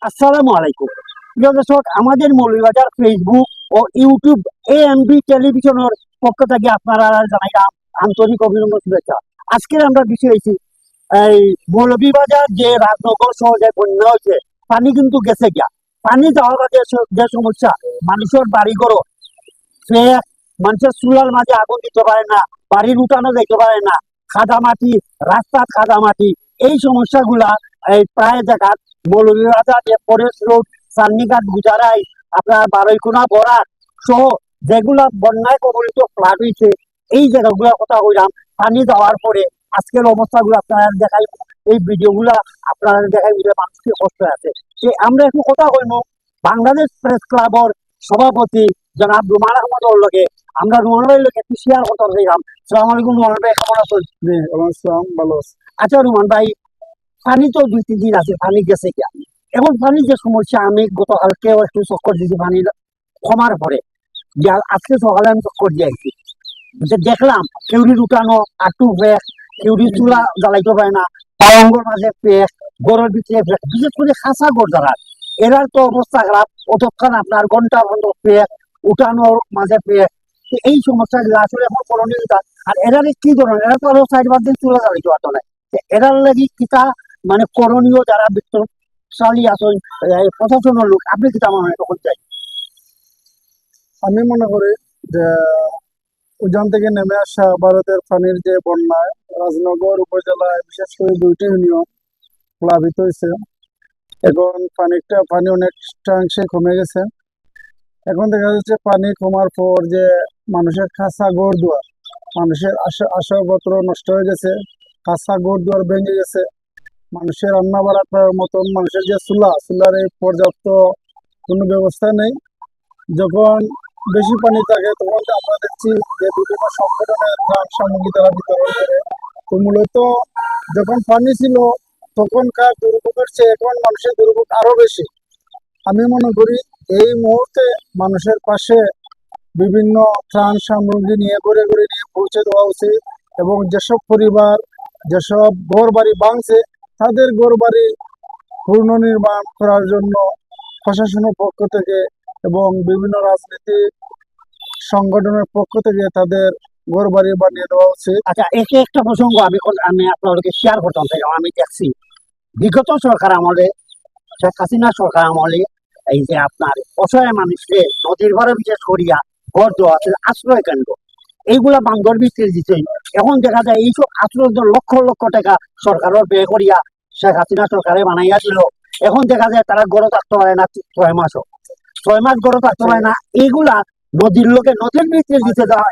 আসসালামু আলাইকুম। প্রিয় দর্শক, আমাদের মৌলভীবাজার ফেসবুক ও ইউটিউব এএমবি টেলিভিশনের পক্ষ থেকে আপনারা জানাইলাম আন্তরিক অভিনন্দন শুভেচ্ছা। আজকের আমরা বিষয় হয়েছি এই মৌলভীবাজার যে রাজনগর সহ যে বন্যা হয়েছে, পানি কিন্তু গেছে গিয়া। পানি যাওয়ার বাদে যে সমস্যা, মানুষের বাড়িঘর ফ্ল্যাট, মানুষের চুলার মাঝে আগুন দিতে পারে না, বাড়ির উঠানো যেতে পারে না, খাদা মাটি, রাস্তার খাদা মাটি, এই সমস্যাগুলা এই প্রায় জায়গাত মৌলভীবাজার যে ফরেস্ট রোড, চান্নিঘাট, গুজারাই, আপনার বারৈকুনা, বরাক সহ যেগুলা বন্যায় কবলিত ফ্লাড হয়েছে, এই জায়গাগুলোর কথা কইলাম। পানি যাওয়ার পরে আজকের অবস্থাগুলো আপনারা দেখাই, এই ভিডিওগুলা আপনারা দেখাই দিলে মানুষকে কষ্ট আছে। আমরা একটু কথা কইব বাংলাদেশ প্রেস ক্লাবর সভাপতি জনাব রুমান আহমদের লগে। আমরা রুমান ভাইয়ের লগে একটু শেয়ার করতে চাইলাম। সালাম আলাইকুম রুমান ভাই, কেমন আছেন? ভালো আছে। আচ্ছা রুমান ভাই, পানি তো 2-3 দিন আছে, পানি গেছে কি? এখন পানির যে সমস্যা, আমি গতকালকেও একটু চক্কর দিয়েছি পানি কমার পরে, যে আজকে সকালে আমি চক্কর দিয়ে আইছি, যে দেখলাম কেউরির উঠানো আটু ফেক, কেউরি চুলা জ্বালাইতে পারে না, পালঙ্গর মাঝে পেক, গড়ের ভিতরে পেক, বিশেষ করে খাসা গড় যারা, এরার তো অবস্থা খারাপ। অতক্ষণ আপনার ঘন্টা বন্ধ পেক, উঠানোর মাঝে পেক। এই সমস্যাগুলো আসলে এখন করণীয় কিতা? আর এরারে কি ধরনের, এরা তো আরো 4-5 দিন চুলা জ্বালাইতে পারতো না। এরার লাগি কিতা মানে করণীয়, যারা বিত্তশালী আছেন প্রশাসনের লোক, আপনি কিতা মনে হয় তখন চাই? আমি মনে করি যে উজান থেকে নেমে আসা ভারতের পানির যে বন্যায় রাজনগর উপজেলায় বিশেষ করে 2টি ইউনিয়ন প্লাবিত হয়েছে। এখন পানি অনেকটাংশে কমে গেছে। এখন দেখা যাচ্ছে পানি কমার পর যে মানুষের খাসা ঘর দুয়ার, মানুষের আসবাবপত্র নষ্ট হয়ে গেছে, খাসা ঘর দুয়ার ভেঙে গেছে। মানুষের রান্না বাড়া করার মতন মানুষের যে চুলার এই পর্যাপ্ত কোনো ব্যবস্থা নেই। যখন বেশি পানি থাকে তখন আমরা দেখছি যে বিভিন্ন সংগঠনের ত্রাণ সামগ্রী তারা বিতরণ করে। তো মূলত যখন পানি ছিল তখনকার দুর্ভোগের চেয়ে এখন মানুষের দুর্ভোগ আরো বেশি। আমি মনে করি এই মুহূর্তে মানুষের পাশে বিভিন্ন ত্রাণ সামগ্রী নিয়ে ঘুরে ঘুরে নিয়ে পৌঁছে দেওয়া উচিত, এবং যেসব পরিবার যেসব ঘর বাড়ি ভাঙছে তাদের ঘর বাড়ি পুনর্নির্মাণ করার জন্য প্রশাসনের পক্ষ থেকে এবং বিভিন্ন রাজনৈতিক সংগঠনের পক্ষ থেকে তাদের ঘর বাড়ি বানিয়ে দেওয়া উচিত। আচ্ছা, একে একটা প্রসঙ্গ আমি আপনাদেরকে শেয়ার করতাম চাইলাম। আমি দেখছি বিগত সরকার আমলে, শেখ হাসিনা সরকার আমলে, এই যে আপনার অসহায় মানুষকে নদীর ঘরে বিশেষ করিয়া ঘর দেওয়া আছে, আশ্রয় কেন্দ্র, এইগুলা বান্ধর বিক্রি দিচ্ছে। এখন দেখা যায় এইসব আশ্রয় লক্ষ লক্ষ টাকা সরকারের ব্যয় করিয়া শেখ হাসিনা সরকারে বানাইয়া দিল। এখন দেখা যায় তারা গড়ে থাকতে পারে না 6 মাসও, 6 মাস গড়ে থাকতে পারে না। এইগুলা নদীর লোকে নদীর ভিতরে দিতে দেওয়া,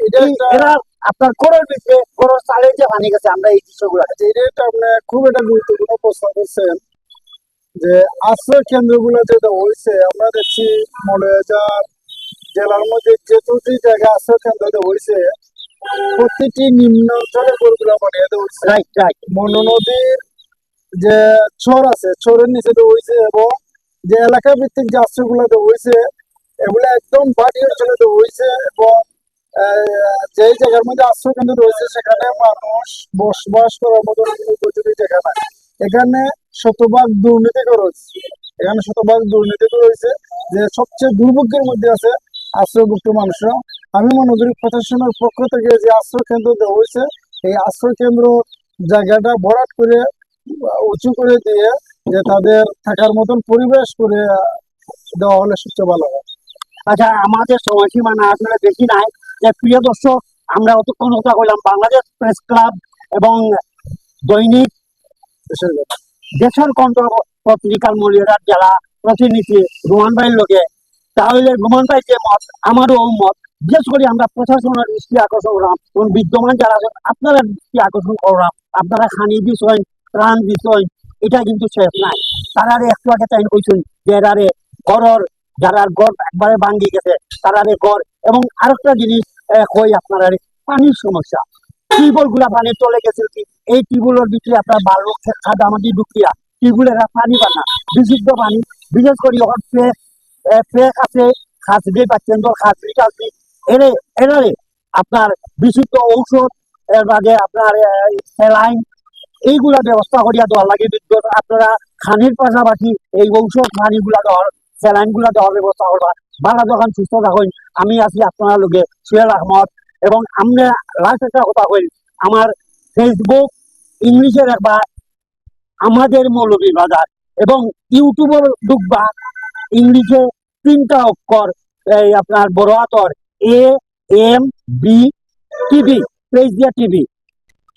এরা আপনার করের ভিতরে করের চালে যে পানি গেছে, আমরা এই দৃশ্যগুলো এটা আপনি খুব একটা গুরুত্বপূর্ণ প্রশ্ন করছেন যে আশ্রয় কেন্দ্রগুলো যেটা হয়েছে আমরা দেখছি মৌলভীবাজার জেলার মধ্যে যে 2টি জায়গা আশ্রয় কেন্দ্র হয়েছে প্রতিটি নিম্ন অঞ্চলে ঘরগুলো বানিয়ে দেওয়া হয়েছে। Right right. মনু নদীর যে চর আছে চরের নিচে হয়েছে, এবং যে এলাকা ভিত্তিক যে আশ্রয়গুলো হয়েছে এগুলো একদম বাড়ি অঞ্চলে হয়েছে, এবং যেই জায়গার মধ্যে আশ্রয় কেন্দ্র রয়েছে সেখানে মানুষ বসবাস করার মতো উপযোগী জায়গা নাই। এখানে শতভাগ দুর্নীতি রয়েছে, যে সবচেয়ে দুর্ভোগের মধ্যে আছে আশ্রয়ভুক্ত মানুষরা। আমি মনে করি প্রশাসনের পক্ষ থেকে যে আশ্রয় কেন্দ্র দেওয়া হয়েছে এই আশ্রয় কেন্দ্র জায়গাটা ভরাট করে উঁচু করে দিয়ে যে তাদের থাকার মতন পরিবেশ করে দেওয়া হলে সবচেয়ে ভালো হয়। আচ্ছা, আমাদের সময়সীমা না আসলে বেশি নাই। যে প্রিয় দর্শক, আমরা অতক্ষণ কথা বললাম বাংলাদেশ প্রেস ক্লাব এবং দৈনিক দেশের কণ্ঠ পত্রিকার মৌলভীবাজার জেলা প্রতিনিধি রুমান ভাইয়ের লোকে। তাহলে রুমান ভাই যে মত, আমারও মত। বিশেষ করে আমরা প্রশাসনের দৃষ্টি আকর্ষণ করলাম এবং বিদ্যমান যারা আছেন আপনারা দৃষ্টি আকর্ষণ করলাম। আপনারা খানি বিষয়, ত্রাণ বিষয়, এটা কিন্তু শেষ নাই। তারা একটু আগে তাই কইছেন যে এরারে ঘরের, যারা গড় একবারে ভাঙ্গি গেছে তারারে গড়, এবং আরেকটা জিনিস কই আপনারা, পানির সমস্যা। টিউবওয়েল গুলা পানি চলে গেছে কি, এই টিউবওয়েলের ভিতরে আপনার বালু খাদামাটি ঢুকিয়া টিউবওয়েলের পানি বানা বিশুদ্ধ পানি। বিশেষ করে যখন পেক আছে, খাসবি বা কেন্দ্র খাসবি টাসবি, এরারে আপনার বিশুদ্ধ ঔষধ, এর বাদে আপনার স্যালাইন, এইগুলা ব্যবস্থা করিয়া দেওয়ার লাগে বিদ্যুৎ আপনারা খানির পাশাপাশি এই ঔষধ পানিগুলা দেওয়ার স্যালাইন গুলা দেওয়ার ব্যবস্থা করবা। ভালো যখন সুস্থ থাকুন, আমি আছি আপনার লগে সোহেল আহমদ। এবং আমরা লাস্ট একটা কথা কই, আমার ফেসবুক ইংলিশে রাখবা আমাদের মৌলভীবাজার, এবং ইউটিউবে ঢুকবা ইংলিশে 3টা অক্ষর, এই আপনার বড় হাতর AMB টিভি, পেজ দিয়া টিভি,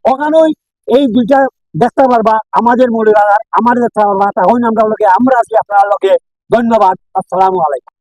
ওখানেই এই দুইটা দেখতে পারবা আমাদের মৌলভীবাজার, আমার দেখতে পারবা। তখন আমরা আছি আপনার লগে। ধন্যবাদ, আসসালামু আলাইকুম।